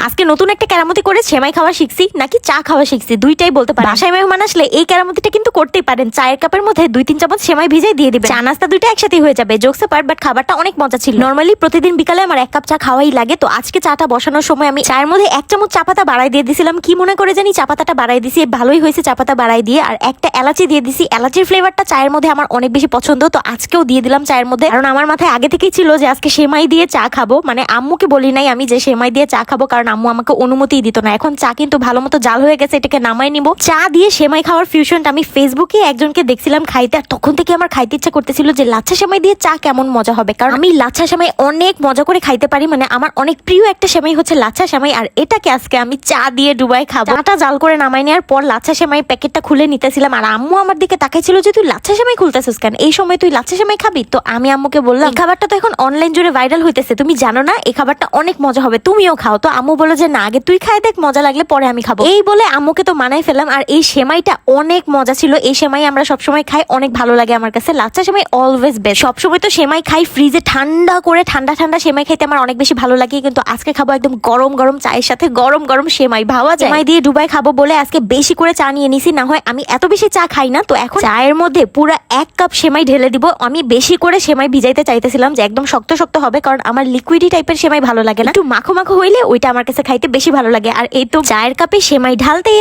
আজকে নতুন একটা কেরামতি করে সেমাই খাওয়া শিখছি নাকি চা খাওয়া শিখছি দুইটাই বলতে পারেন। বাসায় মেহমান আসলে এই কেরামতিটা কিন্তু করতেই পারেন। চায়ের কাপের মধ্যে 2-3 চামচ সেমাই ভিজাই দিয়ে দিবেন, চা নাস্তা দুইটা একসাথে হয়ে যাবে। জোকস পার, বাট খাবারটা অনেক মজা ছিল। নরমালি প্রতিদিন বিকালে আমার 1 কাপ চা খাওয়াই লাগে। তো আজকে চাটা বসানোর সময় আমি চায়ের মধ্যে 1 চামচ চা পাতা বাড়াই দিয়ে দিছিলাম। কি মনে করে জানি চা পাতাটা বাড়াই দিছি, ভালোই হয়েছে চা পাতা বাড়াই দিয়ে। আর একটা এলাচি দিয়ে দিছি, এলাচির ফ্লেভারটা চায়ের মধ্যে আমার অনেক বেশি পছন্দ। তো আজকেও দিয়ে দিলাম চায়ের মধ্যে, কারণ আমার মাথায় আগে থেকেই ছিল যে আজকে সেমাই দিয়ে চা খাবো। মানে আম্মুকে বলি নাই আমি যে সেমাই দিয়ে চা খাবো, কারণ আম্মু আমাকে অনুমতি দিত না। এখন চা কিন্তু ভালো মতো জাল হয়ে গেছে, এটাকে নামাই নিব। চা দিয়ে সেমাই খাওয়ার ফিউশনটা আমি ফেসবুকে একজনকে দেখছিলাম খাইতে, আর তখন থেকে আমার খাইতে ইচ্ছা করতেছিল যে লাচ্ছা সেমাই দিয়ে চা কেমন মজা হবে। কারণ আমি লাচ্ছা সেমাই অনেক মজা করে খাইতে পারি, মানে আমার অনেক প্রিয় একটা সেমাই হচ্ছে লাচ্ছা সেমাই। আর এটাকে আজকে আমি চা দিয়ে ডুবাই খাবো। চাটা জাল করে নামাই নেওয়ার পর লাচ্ছা সেমাই প্যাকেটটা খুলে নিতেছিলাম, আর আম্মু আমার দিকে তাকাইছিল যে তুই লাচ্ছা সেমাই খুলতেছিস কেন, এই সময় তুই লাচ্ছা সেমাই খাবি? তো আমি আম্মুকে বললাম এই খাবারটা তো এখন অনলাইন জুড়ে ভাইরাল হইতেছে, তুমি জানো না এই খাবারটা অনেক মজা হবে, তুমিও খাও। তো আম্মু বলল যে না, আগে তুই খাই দেখ, মজা লাগলে পরে আমি খাবো। এই বলে আম্মুকে তো মানাই ফেললাম। আর এই সেমাইটা অনেক মজা ছিল। এই সেমাই আমরা সবসময় খাই, অনেক ভালো লাগে আমার কাছে। লাচ্ছা সেমাই অলওয়েজ বেস্ট। সবসময় তো সেমাই খাই ফ্রিজে ঠান্ডা করে, ঠান্ডা ঠান্ডা সেমাই খাইতে আমার অনেক বেশি ভালো লাগে। কিন্তু আজকে খাবো একদম গরম গরম চায়ের সাথে গরম গরম সেমাই। ভাবা যায় সেমাই দিয়ে ডুবাই খাবো বলে আজকে বেশি করে চা নিয়ে নিছি। না হয় আমি এত বেশি চা খাই না। তো এখন চায়ের মধ্যে পুরো 1 কাপ সেমাই ঢেলে দিব। আমি বেশি করে সেমাই ভিজাইতে চাইতেছিলাম যে একদম শক্ত শক্ত হবে, কারণ আমার লিকুইডি টাইপের সেমাই ভালো লাগে না। একটু মাখো মাখো হইলে ওইটা আমার কাছে খাইতে বেশি ভালো লাগে। আর এই তো চায়ের কাপে সেমাই ঢালতেই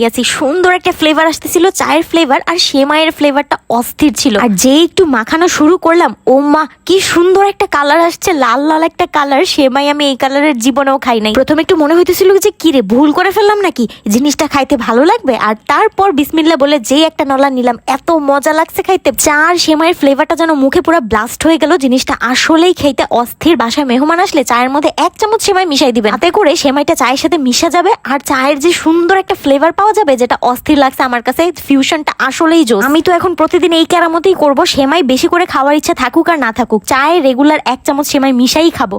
আছি। সুন্দর একটা ফ্লেভার আসতেছিল, চায়ের ফ্লেভার আর সেমাইয়ের ফ্লেভারটা অস্থির ছিল। আর যে একটু মাখানো শুরু করলাম, ও মা কি সুন্দর একটা কালার আসছে, লাল লাল একটা কালার। সেমাই আমি এই কালারের জীবনেও খাই নাই। প্রথমে একটু মনে হইতেছিল যে কিরে ভুল করে ফেললাম নাকি, জিনিসটা খাইতে ভালো লাগবে। আর তারপর বিসমিল্লাহ বলে যেই একটা নলা নিলাম, এত মজা লাগছে খাইতে। চা আর সেমাইয়ের ফ্লেভারটা যেন মুখে পুরো ব্লাস্ট হয়ে গেল। জিনিসটা আসলেই খাইতে অস্থির। বাসায় মেহমান আসলে চায়ের মধ্যে 1 চামচ সেমাই মিশাই দিবেন, তাতে করে সেমাইটা চায়ের সাথে মিশা যাবে আর চায়ের যে সুন্দর একটা ফ্লেভার পাওয়া যাবে, যেটা অস্থির লাগছে আমার কাছে। ফিউশনটা আসলেই জোস। আমি তো এখন প্রতিদিন এই কেরামতেই করবো। সেমাই বেশি করে খাওয়ার ইচ্ছা থাকুক আর না থাকুক, চায়ে রেগুলার 1 চামচ সেমাই মিশাই খাবো।